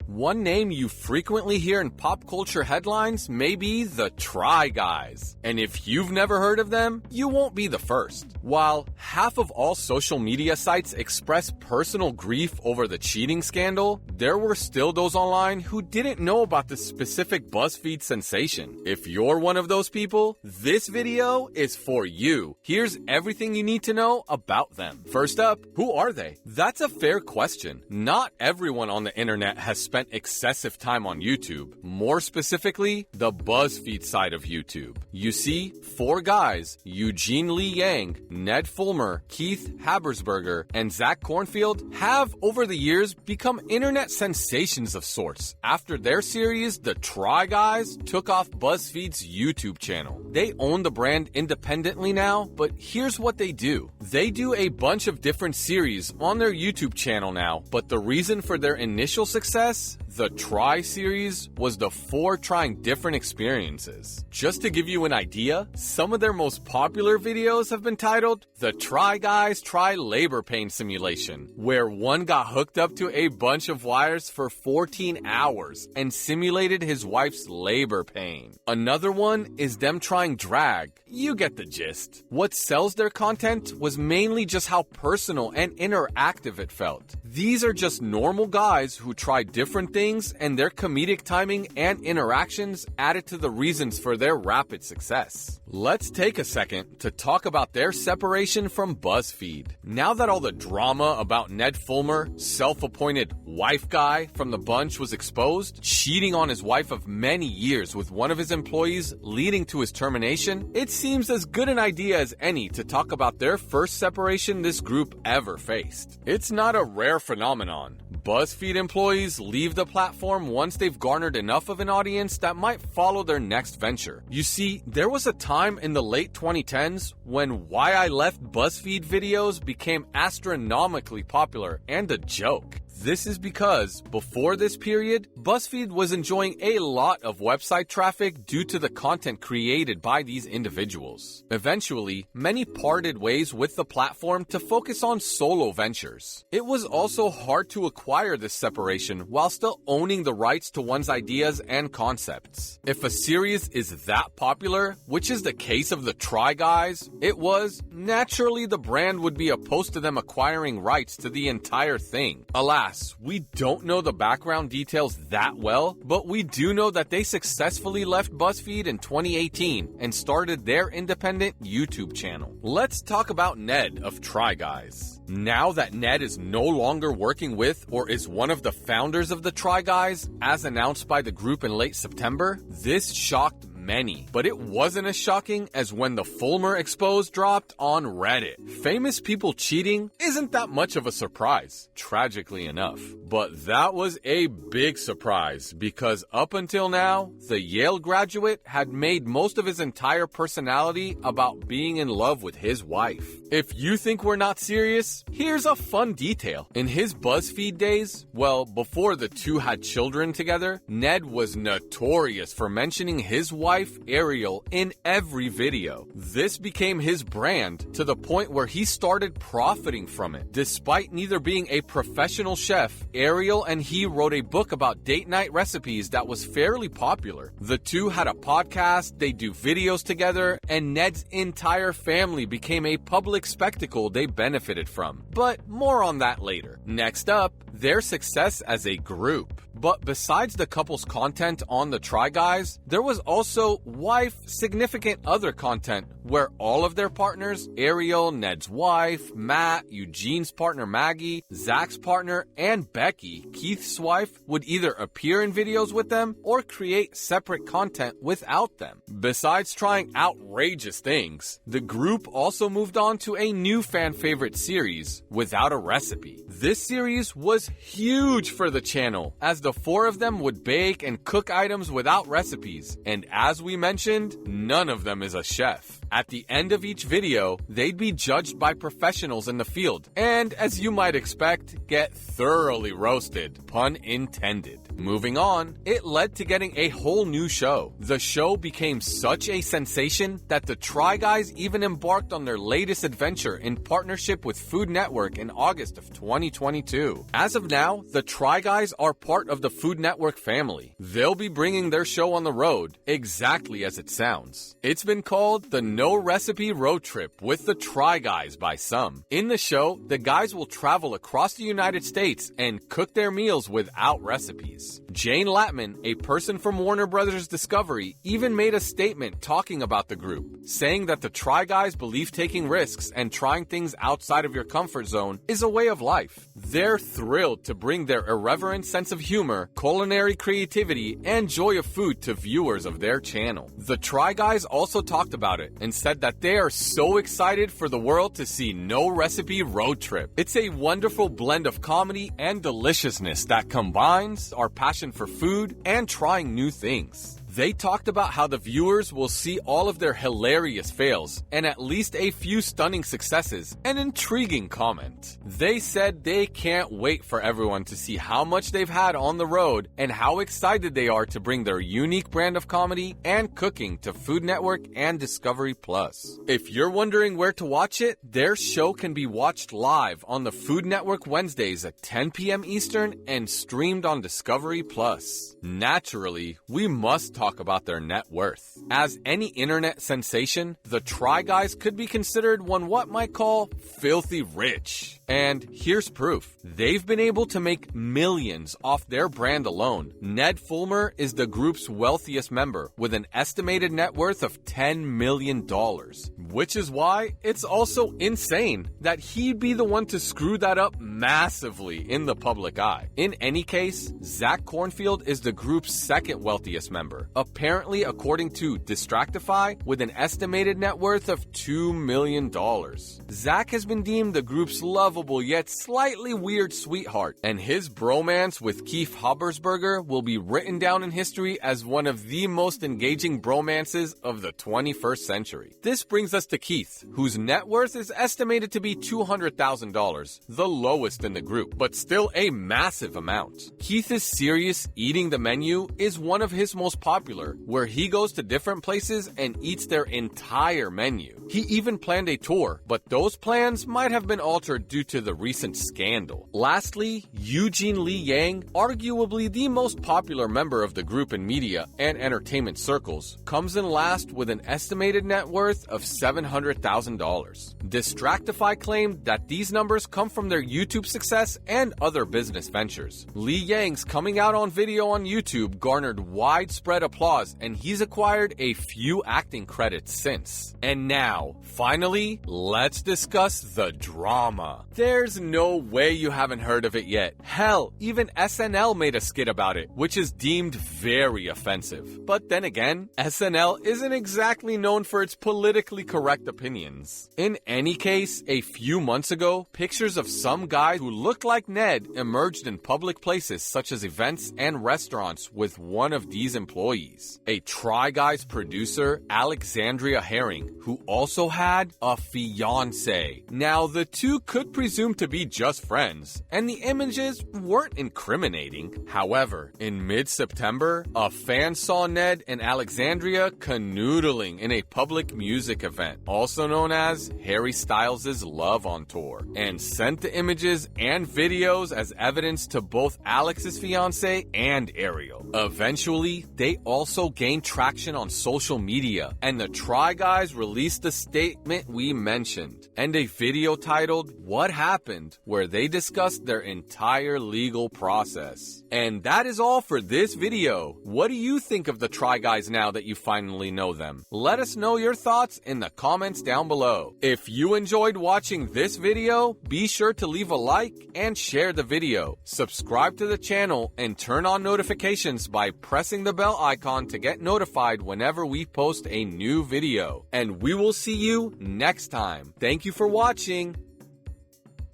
One name you frequently hear in pop culture headlines may be the Try Guys. And if you've never heard of them, you won't be the first. While half of all social media sites express personal grief over the cheating scandal, there were still those online who didn't know about the specific BuzzFeed sensation. If you're one of those people, this video is for you. Here's everything you need to know about them. First up, who are they? That's a fair question. Not everyone on the internet has spent excessive time on YouTube. More specifically, the BuzzFeed side of YouTube. You see, four guys, Eugene Lee Yang, Ned Fulmer, Keith Habersberger, and Zach Cornfield, have over the years become internet sensations of sorts after their series, The Try Guys, took off BuzzFeed's YouTube channel. They own the brand independently now, but here's what they do. They do a bunch of different series on their YouTube channel now, but the reason for their initial success, the Try series, was the four trying different experiences. Just to give you an idea, some of their most popular videos have been titled The Try Guys Try Labor Pain Simulation, where one got hooked up to a bunch of wires for 14 hours and simulated his wife's labor pain. Another one is them trying drag. You get the gist. What sells their content was mainly just how personal and interactive it felt. These are just normal guys who try different things, and their comedic timing and interactions added to the reasons for their rapid success. Let's take a second to talk about their separation from BuzzFeed. Now that all the drama about Ned Fulmer, self-appointed wife guy from the bunch, was exposed, cheating on his wife of many years with one of his employees leading to his termination, it seems as good an idea as any to talk about their first separation this group ever faced. It's not a rare phenomenon. BuzzFeed employees leave the platform once they've garnered enough of an audience that might follow their next venture. You see, there was a time in the late 2010s when Why I Left BuzzFeed videos became astronomically popular and a joke. This is because, before this period, BuzzFeed was enjoying a lot of website traffic due to the content created by these individuals. Eventually, many parted ways with the platform to focus on solo ventures. It was also hard to acquire this separation while still owning the rights to one's ideas and concepts. If a series is that popular, which is the case of the Try Guys, it was, naturally the brand would be opposed to them acquiring rights to the entire thing. Alas, we don't know the background details that well, but we do know that they successfully left BuzzFeed in 2018 and started their independent YouTube channel. Let's talk about Ned of Try Guys. Now that Ned is no longer working with or is one of the founders of the Try Guys, as announced by the group in late September, this shocked many, but it wasn't as shocking as when the Fulmer expose dropped on Reddit. Famous people cheating isn't that much of a surprise, tragically enough. But that was a big surprise because up until now, the Yale graduate had made most of his entire personality about being in love with his wife. If you think we're not serious, here's a fun detail. In his BuzzFeed days, well, before the two had children together, Ned was notorious for mentioning his wife Ariel in every video. This became his brand to the point where he started profiting from it. Despite neither being a professional chef, Ariel and he wrote a book about date night recipes that was fairly popular. The two had a podcast, they do videos together, and Ned's entire family became a public spectacle they benefited from. But more on that later. Next up, their success as a group. But besides the couple's content on the Try Guys, there was also wife significant other content where all of their partners, Ariel, Ned's wife, Matt, Eugene's partner Maggie, Zach's partner, and Becky, Keith's wife, would either appear in videos with them or create separate content without them. Besides trying outrageous things, the group also moved on to a new fan favorite series, Without a Recipe. This series was huge for the channel, as the four of them would bake and cook items without recipes, and as we mentioned, none of them is a chef. At the end of each video, they'd be judged by professionals in the field, and as you might expect, get thoroughly roasted, pun intended. Moving on, it led to getting a whole new show. The show became such a sensation that the Try Guys even embarked on their latest adventure in partnership with Food Network in August of 2022. As of now, the Try Guys are part of the Food Network family. They'll be bringing their show on the road, exactly as it sounds. It's been called the No Recipe Road Trip with the Try Guys by some. In the show, the guys will travel across the United States and cook their meals without recipes. Jane Latman, a person from Warner Brothers Discovery, even made a statement talking about the group, saying that the Try Guys believe taking risks and trying things outside of your comfort zone is a way of life. They're thrilled to bring their irreverent sense of humor, culinary creativity, and joy of food to viewers of their channel. The Try Guys also talked about it and said that they are so excited for the world to see No Recipe Road Trip. It's a wonderful blend of comedy and deliciousness that combines our passion for food and trying new things. They talked about how the viewers will see all of their hilarious fails and at least a few stunning successes, an intriguing comment. They said they can't wait for everyone to see how much they've had on the road and how excited they are to bring their unique brand of comedy and cooking to Food Network and Discovery Plus. If you're wondering where to watch it, their show can be watched live on the Food Network Wednesdays at 10 p.m. Eastern and streamed on Discovery Plus. Naturally, we must talk about their net worth. As any internet sensation, the Try Guys could be considered what might call filthy rich. And here's proof. They've been able to make millions off their brand alone. Ned Fulmer is the group's wealthiest member with an estimated net worth of $10 million, which is why it's also insane that he'd be the one to screw that up massively in the public eye. In any case, Zach Cornfield is the group's second wealthiest member, apparently according to Distractify, with an estimated net worth of $2 million. Zach has been deemed the group's lovable yet slightly weird sweetheart, and his bromance with Keith Habersberger will be written down in history as one of the most engaging bromances of the 21st century. This brings us to Keith, whose net worth is estimated to be $200,000, the lowest in the group, but still a massive amount. Keith's serious eating the menu is one of his most popular, where he goes to different places and eats their entire menu. He even planned a tour, but those plans might have been altered due to the recent scandal. Lastly, Eugene Lee Yang, arguably the most popular member of the group in media and entertainment circles, comes in last with an estimated net worth of $700,000. Distractify claimed that these numbers come from their YouTube success and other business ventures. Lee Yang's coming out on video on YouTube garnered widespread applause, and he's acquired a few acting credits since. And now, finally, let's discuss the drama. There's no way you haven't heard of it yet. Hell, even SNL made a skit about it, which is deemed very offensive. But then again, SNL isn't exactly known for its politically correct opinions. In any case, a few months ago, pictures of some guy who looked like Ned emerged in public places such as events and restaurants with one of these employees. A Try Guys producer, Alexandria Herring, who also had a fiance. Now, the two could presume to be just friends, and the images weren't incriminating. However, in mid-September, a fan saw Ned and Alexandria canoodling in a public music event, also known as Harry Styles' Love on Tour, and sent the images and videos as evidence to both Alex's fiance and Ariel. Eventually, they also gained traction on social media, and the Try Guys released the statement we mentioned, and a video titled What Happened, where they discussed their entire legal process. And that is all for this video. What do you think of the Try Guys now that you finally know them? Let us know your thoughts in the comments down below. If you enjoyed watching this video, be sure to leave a like and share the video. Subscribe to the channel and turn on notifications by pressing the bell icon to get notified whenever we post a new video. And we will see you next time. Thank you for watching.